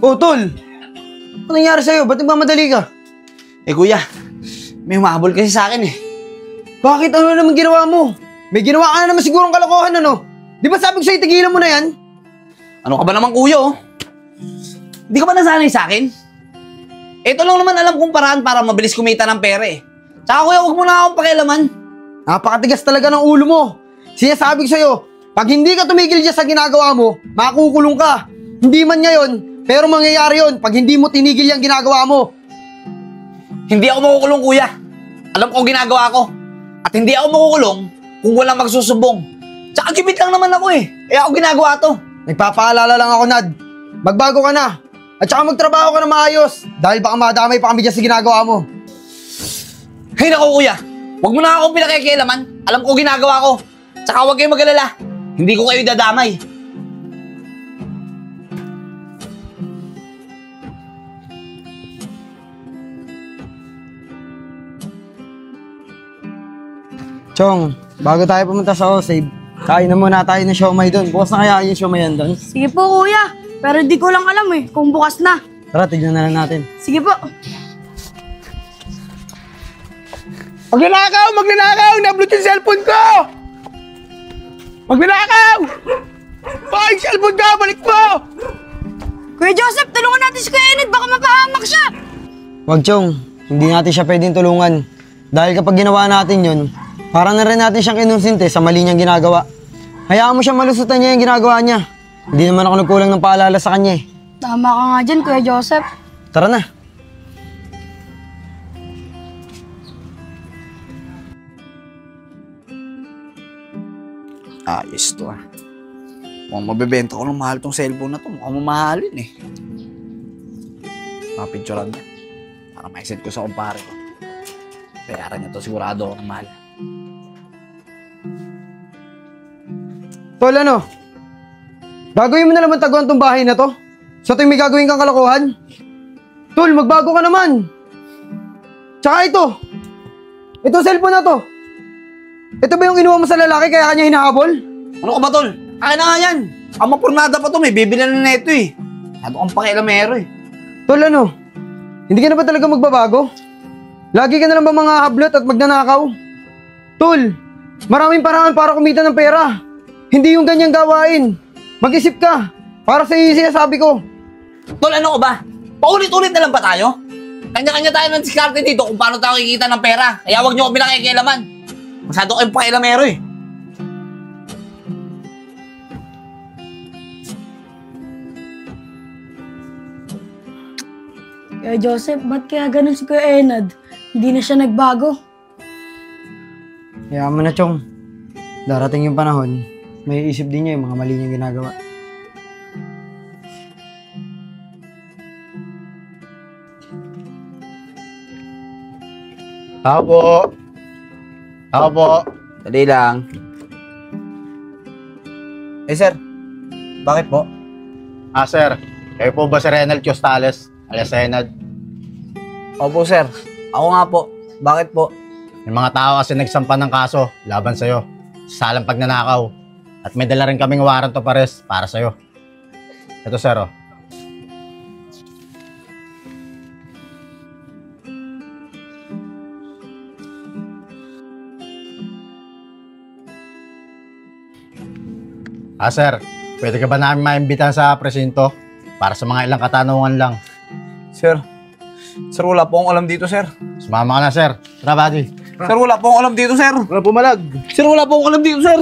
Oh, tol! Ano nangyari sa'yo? Ba't nagmamadali ka? Eh kuya, may humahabol kasi sa akin eh. Bakit? Ano naman ginawa mo? May ginawa ka na naman sigurong kalokohan, ano? Di ba sabi ko sa'yo, tigilan mo na yan? Ano ka ba naman kuya oh? Hindi ka ba nasanay sa akin? Ito lang naman alam kong paraan para mabilis kumita ng pera eh. Tsaka kuya, huwag mo na akong pakialaman. Napakatigas talaga ng ulo mo. Sinasabi ko sa'yo, pag hindi ka tumigil dyan sa ginagawa mo, makukulong ka. Hindi man ngayon, pero mangyayari yon pag hindi mo tinigil yung ginagawa mo. Hindi ako makukulong kuya. Alam ko ginagawa ko. At hindi ako makukulong kung walang magsusumbong. Tsaka gibit lang naman ako eh. Kaya ako ginagawa to. Nagpapaalala lang ako, Nad. Magbago ka na. At saka magtrabaho ka na maayos. Dahil baka madamay pa kami dyan sa ginagawa mo. Hey naku kuya, huwag mo na akong pinakikialaman. Alam ko ginagawa ko. Tsaka huwag kayong mag-alala. Hindi ko kayo dadamay. Chong, bago tayo pumunta sa Osave, kain na muna tayo ng siomay doon. Bukas na kaya yung siomay yan doon? Sige po, kuya. Pero di ko lang alam eh, kung bukas na. Tara, tignan na lang natin. Sige po. Magnanakaw! Magnanakaw! Na-upload yung cellphone ko! Magnanakaw! Hoy! Cellphone ko! Balik mo! Kuya Joseph, tulungan natin si Kuya Enid, baka mapahamak siya. Wag, Chong. Hindi natin siya pwedeng tulungan. Dahil kapag ginawa natin yun, para na rin natin siyang kinonsinte sa mali niyang ginagawa. Hayaan mo siyang malusutan niya yung ginagawa niya. Hindi naman ako nagkulang ng paalala sa kanya eh. Tama ka nga dyan, Kuya Joseph. Tara na. Ayos to ah. Mukhang mabibenta ko ng mahal tong cellphone na to. Mukhang mamahalin eh. Mapicturean niya. Para ma-set ko sa kumpare ko. Bayaran niya to, sigurado ako ng mahal. Tol, ano? Gagawin mo na naman taguan tong bahay na to? Sa tuwing may gagawin kang kalokohan? Tol, magbago ka naman. Tsaka ito. Itong cellphone na to. Ito ba yung inuha mo sa lalaki kaya kanya hinahabol? Ano ka ba tol? Akin na nga yan. Ang mapurnada pa to, may bibili na neto eh. Ano kang pakialamero eh. Tol, ano? Hindi ka na ba talaga magbabago? Lagi ka na lang ba mga hablot at magnanakaw? Tol, maraming paraan para kumita ng pera. Hindi yung ganyang gawain. Mag-isip ka. Para sa iyo sinasabi ko. Tol, ano ka ba? Paulit-ulit na lang ba tayo? Kanya-kanya tayo ng diskarte dito kung paano tayo kikita ng pera. Kaya huwag niyo kami nakikialaman. Masyado kayong pakialamero eh. Kuya Joseph, ba't kaya ganun si Kuya Enad? Hindi na siya nagbago. Kaya mo na, Chong. Darating yung panahon, may isip din niya yung mga mali niyang ginagawa. Tao po. Tao po. Dali lang. Eh sir, bakit po? Sir. Kayo po ba si Renal Costales? Alias Enad? Opo sir, ako nga po. Bakit po? Yung mga tao kasi nagsampa ng kaso laban sa'yo. Salang pagnanakaw. At may dala rin kaming warrant of arrest para sa'yo. Ito sir oh. Sir, pwede ka ba namin maimbitahan sa presinto? Para sa mga ilang katanungan lang. Sir, wala po akong alam dito sir. Sumama ka na sir. Tara buddy. Sir, wala po akong alam dito sir. Wala pumalag. Sir, wala po akong alam dito sir.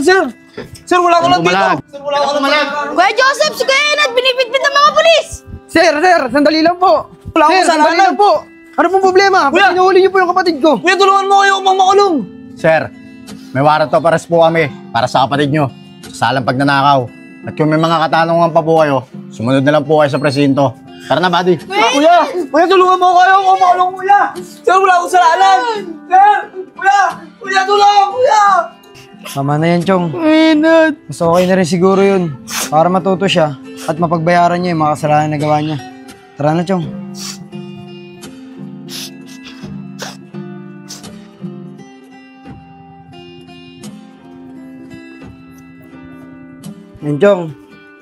Sir, wala akong alam dito. Bumalag. Sir, wala akong alam dito. Kuya Joseph, si Kuya Enad, binibitbit ng mga pulis! Sir, sandali lang po. Wala akong Sir, sandali kasalanan. lang po. Ano pong problema? Kuya! Ba't inuhuli niyo po yung kapatid ko? Kuya, tulungan mo kayo upang makulong. Sir, may warrant of arrest po kami para sa kapatid nyo. Sa salang pagnanakaw. At kung may mga katanungan pa po kayo, sumunod na lang po kayo sa presinto. Tara na, buddy. Kuya, tulungan mo kayo upang makulong kuya. Sir, wala akong kasalanan. Sir, kuya, tulungan kuya. Tama na yan, Chong. Mas okay na rin siguro yun. Para matuto siya at mapagbayaran niya yung mga kasalanan na gawa niya. Tara na, Chong. Yan, Chong.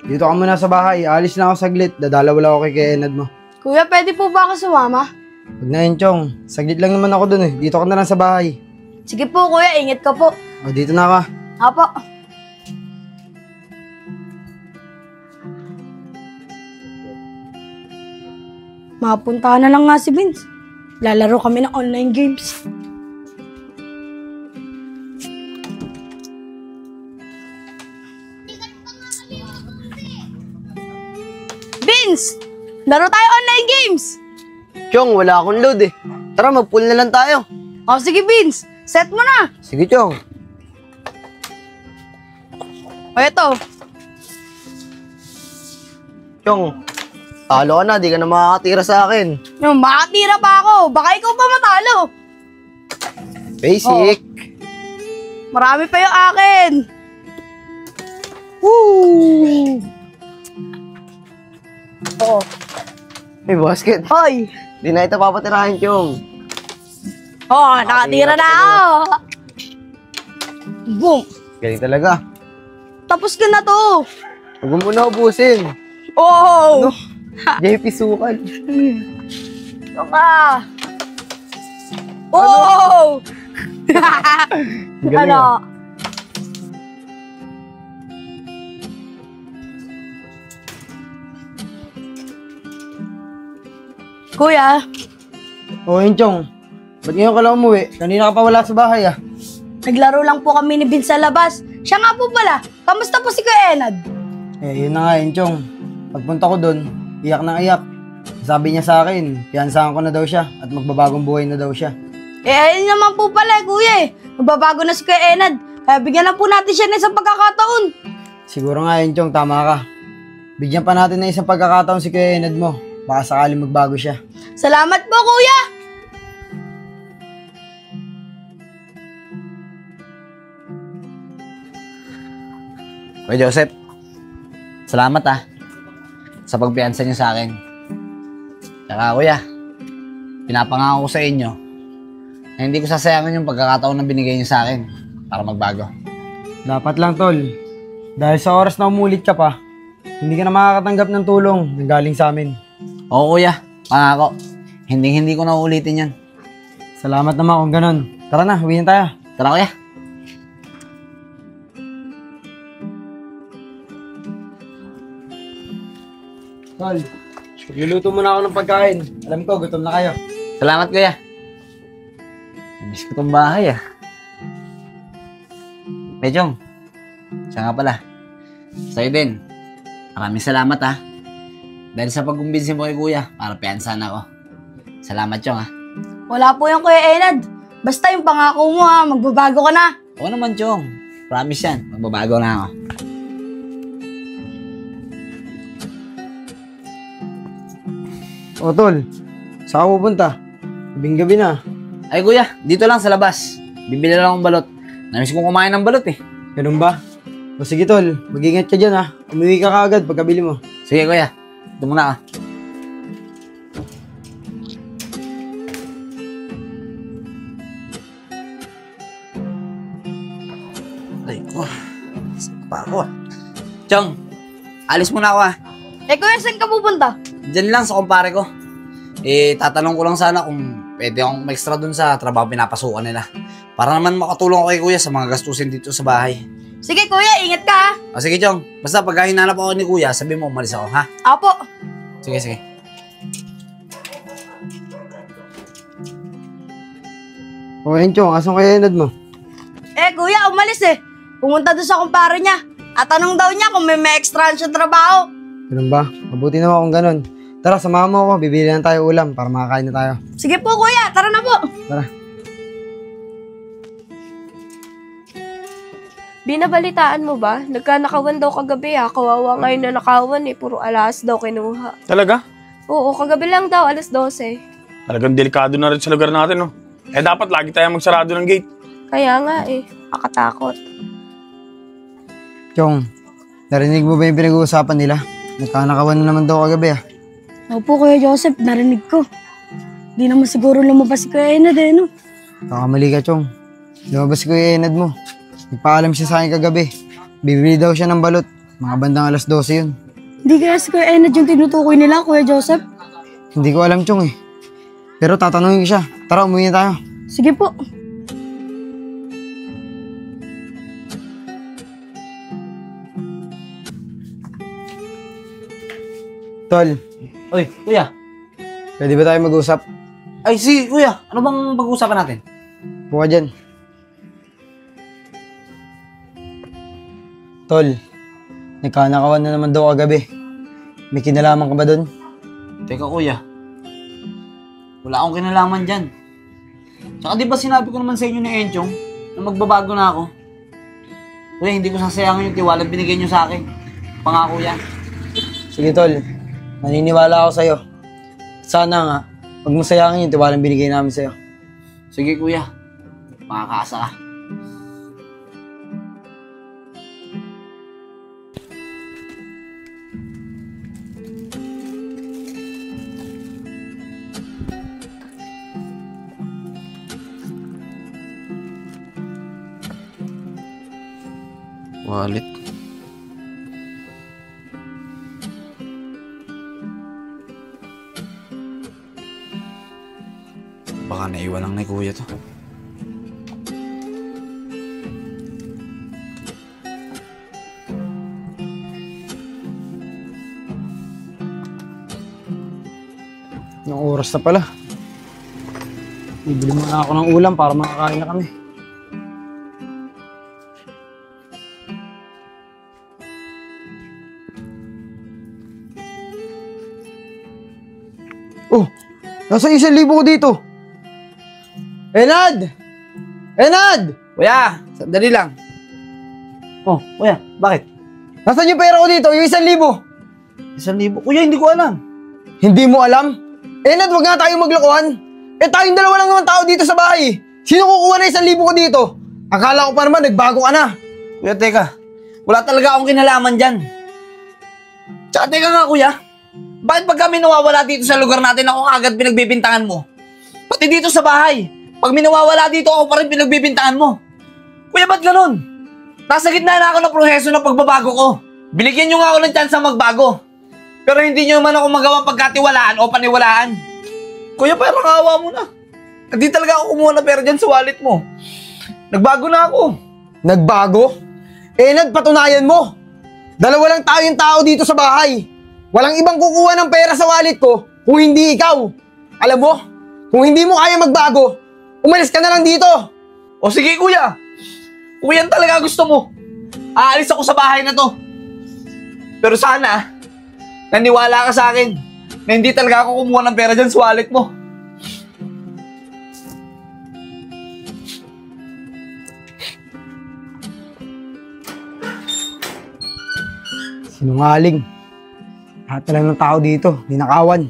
dito ka muna sa bahay. Alis na ako saglit. Dadalaw lang ako kay Enad mo. Kuya, pwede po ba ako sumama? Huwag na yun, Chong. Saglit lang naman ako dun eh. Dito ka na lang sa bahay. Sige po, kuya. Ingat ka po. O, dito na ka. Apo. Mapunta na lang nga si Vince. Lalaro kami ng online games. Vince! Laro tayo online games! Chong, wala akong load eh. Tara, mag-pool na lang tayo. O sige Vince, set mo na! Sige, Chong. O eto, Chong, talo ka na. Di ka na makakatira sa akin. yung makatira pa ako. Baka ikaw pa matalo. Basic. Marami pa yung akin. Woo! Oo. May basket. Hoy! Di na ito papatirahin, Chong. Oh, nakatira na ako. Boom! Galing talaga. Tapos ka na to. Huwag mo muna ubusin. Oh! JP Sukal. Ito ka. Oh! Galing Ano? ah. Kuya, Oo, yun, Chong. Ba't ngayon ka lang umuwi? Kanina ka pa wala sa bahay ah. naglaro lang po kami ni Vince sa labas. Siya nga po pala. Kamusta po si Kuya Enad? Eh, yun na nga yun, Chong. Pagpunta ko doon, iyak na iyak. Sabi niya sa akin, piyansahan ko na daw siya at magbabagong buhay na daw siya. Eh, ayun naman po pala, kuya eh. Magbabago na si Kuya Enad. Kaya bigyan lang po natin siya ng isang pagkakataon. Siguro nga yun, Chong, tama ka. Bigyan pa natin ng isang pagkakataon si Kuya Enad mo. Baka sakaling magbago siya. Salamat po, kuya! Kuya Joseph, salamat sa pagpiyansa niyo sa akin. Tsaka kuya, pinapangako ko sa inyo na hindi ko sasayangin yung pagkakataon na binigay niyo sa akin para magbago. Dapat lang, Tol. Dahil sa oras na umulit ka pa, hindi ka na makakatanggap ng tulong na galing sa amin. Oo kuya, pangako. Hindi ko na uulitin yan. Salamat naman kung ganun. Tara na, uwi na tayo. Tara kuya. Tol, luluto muna ako ng pagkain. Alam ko, gutom na kayo. Salamat kuya. Miss ko tong bahay Medjong, siya nga pala. Sa'yo din. Maraming salamat Dahil sa pagkumbinsin mo kay kuya, para piyansahan ako. Salamat Chong Wala po yung Kuya Enad. Basta yung pangako mo magbabago ka na. Oo naman Chong. Promise yan, magbabago na ako. O, Tol, saan ka pupunta? Gabing-gabi na. Ay kuya, dito lang sa labas. Bibili lang akong balot. Namiss kong kumain ng balot Ganun ba? O sige, Tol, mag-ingat ka dyan Umuwi ka kaagad pagkabili mo. Sige kuya, ito muna Ay ko. Pa ako Chong, alis muna ako Eh, kuya, saan ka pupunta? Diyan lang sa kumpare ko. Tatanong ko lang sana kung pwede akong extra dun sa trabaho pinapasukan nila. Para naman makatulong ako kay kuya sa mga gastusin dito sa bahay. Sige, kuya, ingat ka O sige Chong, basta pag hinanap ako ni kuya, sabi mo umalis ako ha? Apo. Sige, sige. O, yun, Chong, asan kaya Enad mo? Eh, kuya, umalis eh. Pumunta doon sa kumpare niya. At tanong daw niya kung may extra siya trabaho. Ganun ba? Mabuti naman kung ganun. Tara, samahan mo ako. Bibili na tayo ulam para makakain na tayo. Sige po, kuya. Tara na po. Tara. Binabalitaan mo ba? Nagkanakawan daw kagabi Kawawa ngayon na nakawan Puro alas daw kinuha. Talaga? Oo, kagabi lang daw, alas 12. Talagang delikado na rin sa lugar natin, no? Eh dapat lagi tayo magsarado ng gate. Kaya nga nakatakot. Chong, narinig mo ba yung pinag-uusapan nila? Nagkanakawan na naman daw kagabi Opo, Kuya Joseph, narinig ko. Di naman siguro lumabas si Kuya Enad no? Kakamali ka, Chong. Lumabas ko yung Enad mo. Nagpaalam siya sa akin kagabi. Bibili daw siya ng balot. Mga bandang alas 12 yun. Hindi kaya si Kuya Enad yung tinutukoy nila, Kuya Joseph? Hindi ko alam, Chong eh. Pero tatanungin ko siya. Tara, umuwi na tayo. Sige po. Tol, Uy, kuya. pwede ba tayo mag-usap? Ay, kuya. Ano bang pag-uusapan natin? Buka dyan. Tol, nagkanakawan na naman daw kagabi. May kinalaman ka ba dun? Teka, kuya. Wala akong kinalaman dyan. Tsaka di ba sinabi ko naman sa inyo ni Enchong na magbabago na ako? Kuya, hindi ko sasayangin yung tiwala binigay nyo sa akin. Pangako yan. Sige, Tol. Naniniwala ako sa'yo. Sana nga, huwag mo sayangin yung tiwalang binigay namin sa'yo. Sige, kuya. Makakaasa ka. Wallet. Baka naiwan lang ni kuya to. Anong oras na pala? Bibili muna ako ng ulam para makakain na kami. Oh, nasa 1,000 ko dito. Enad! Enad! Kuya, sandali lang. Oh, kuya, bakit? Nasaan yung pera ko dito? Yung 1,000. 1,000. Kuya, hindi ko alam. Hindi mo alam? Enad, wag nga tayo maglokohan. Eh tayong dalawa lang naman tao dito sa bahay. Sino kukuha na 1,000 ko dito? Akala ko pa naman nagbago ka na. Kuya, teka. Wala talaga akong kinalaman dyan. Tsaka teka nga, kuya. Bakit pag kami nawawala dito sa lugar natin, ako agad pinagbibintangan mo? Pati dito sa bahay. Pag minawawala dito, ako pa rin pinagbibintangan mo. Kuya, ba't ganun? Nasa gitna na ako ng proseso ng pagbabago ko. Binigyan nyo nga ako ng chance na magbago. Pero hindi nyo man ako magawang pagkatiwalaan o paniwalaan. Kuya, parang awa mo na. Hindi talaga ako kumuha ng pera dyan sa wallet mo. Nagbago na ako. Nagbago? Enad, patunayan mo. Dalawa lang tayong tao dito sa bahay. Walang ibang kukuha ng pera sa wallet ko kung hindi ikaw. Alam mo, kung hindi mo kaya magbago, umalis ka na lang dito. O sige, kuya. Kung yan talaga gusto mo, aalis ako sa bahay na to. Pero sana, naniwala ka sa akin na hindi talaga ako kumuha ng pera dyan sa wallet mo. Sinungaling. Lahat na lang ng tao dito, ninakawan.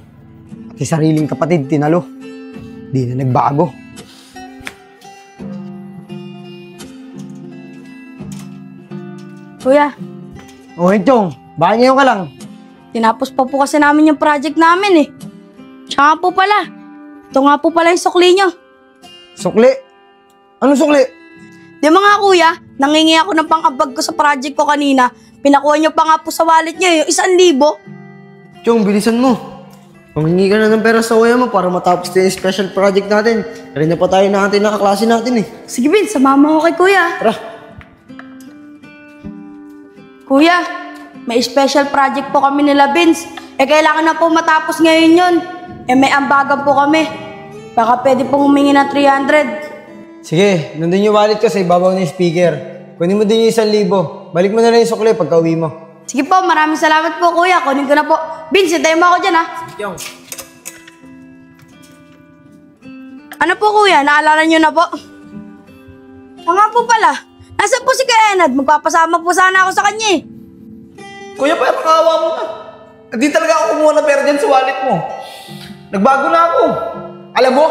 Pati sariling kapatid, tinalo. Di na nagbago. Kuya, O, Henchong, bakit ngayon ka lang? tinapos pa po kasi namin yung project namin eh. Tsaka po pala, ito nga po pala yung sukli nyo. Sukli? Anong sukli? Di mga kuya, nangingi ako ng pang-abag ko sa project ko kanina. Pinakuha nyo pa nga po sa wallet nyo yung 1,000. Chong, bilisan mo. Panghingi ka na ng pera sa kuya mo para matapos din yung special project natin. Kanina pa tayo natin nakaklase natin eh. Sige Bin, sumama ko kay kuya. Tara. Kuya, may special project po kami nila Vince. Kailangan na po matapos ngayon yun. May ambagan po kami. Baka pwede pong humingi ng 300. Sige, nandun yung wallet ko sa ibabaw ng speaker. Kunin mo din yung 1,000. Balik mo na lang yung sukli pagka uwi mo. Sige po, maraming salamat po kuya. Kunin ko na po. Vince, hintayin mo ako dyan ha. Ano po kuya, naalala nyo na po? Nga po pala, nasa po si Kuya Enad? Magpapasama po sana ako sa kanya eh. Kuya, parang awa mo na. Hindi talaga ako kumuha ng pera dyan sa wallet mo. Nagbago na ako. Alam mo,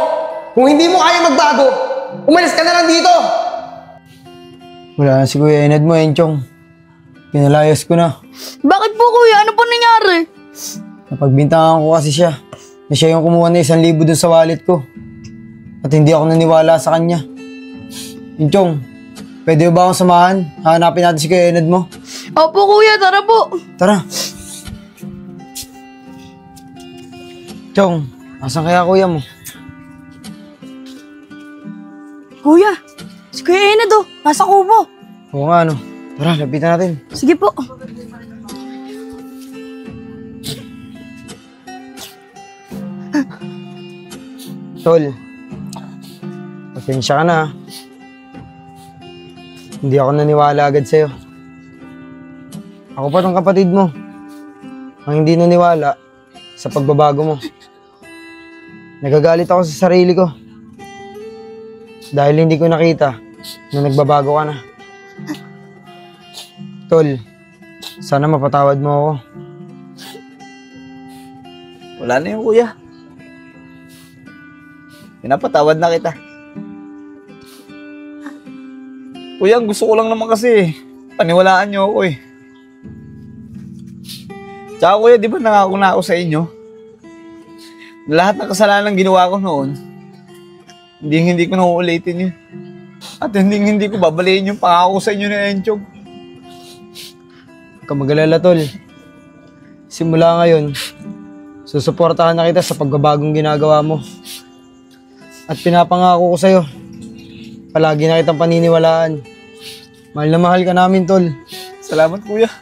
kung hindi mo kaya magbago, umalis ka na lang dito. Wala na si Kuya Enad mo, Enchong. Pinalayas ko na. Bakit po kuya? Ano po nangyari? Napagbintangan ko kasi siya na siya yung kumuha na 1,000 dun sa wallet ko. At hindi ako naniwala sa kanya. Enchong, pwede ba akong samahan? Hanapin natin si Kuya Enad mo. Opo kuya, tara po. Tara. Chong, asan kaya kuya mo? Kuya, si Kuya Enad oh, nasa kubo. Oo nga, no. Tara, lapitan natin. Sige po. Tol, pasensya ka na, ha. Hindi ako naniwala agad sa'yo. Ako pa tong kapatid mo, ang hindi naniwala sa pagbabago mo. Nagagalit ako sa sarili ko dahil hindi ko nakita na nagbabago ka na. Tol, sana mapatawad mo ako. Wala na yung kuya. Pinapatawad na kita. Kuya, ang gusto ko lang naman kasi paniwalaan niyo ako eh. Tsaka kuya, di ba nangako na ako sa inyo? Lahat ng kasalanan ginawa ko noon, hindi ko na uulitin yun. At hindi ko babaliin yung pangako sa inyo ni Enchog. Huwag kang mag-alala, Tol. Simula ngayon, susuportahan na kita sa pagbabagong ginagawa mo. At pinapangako ko sa'yo, palagi na kitang paniniwalaan. Mahal na mahal ka namin, Tol. Salamat kuya.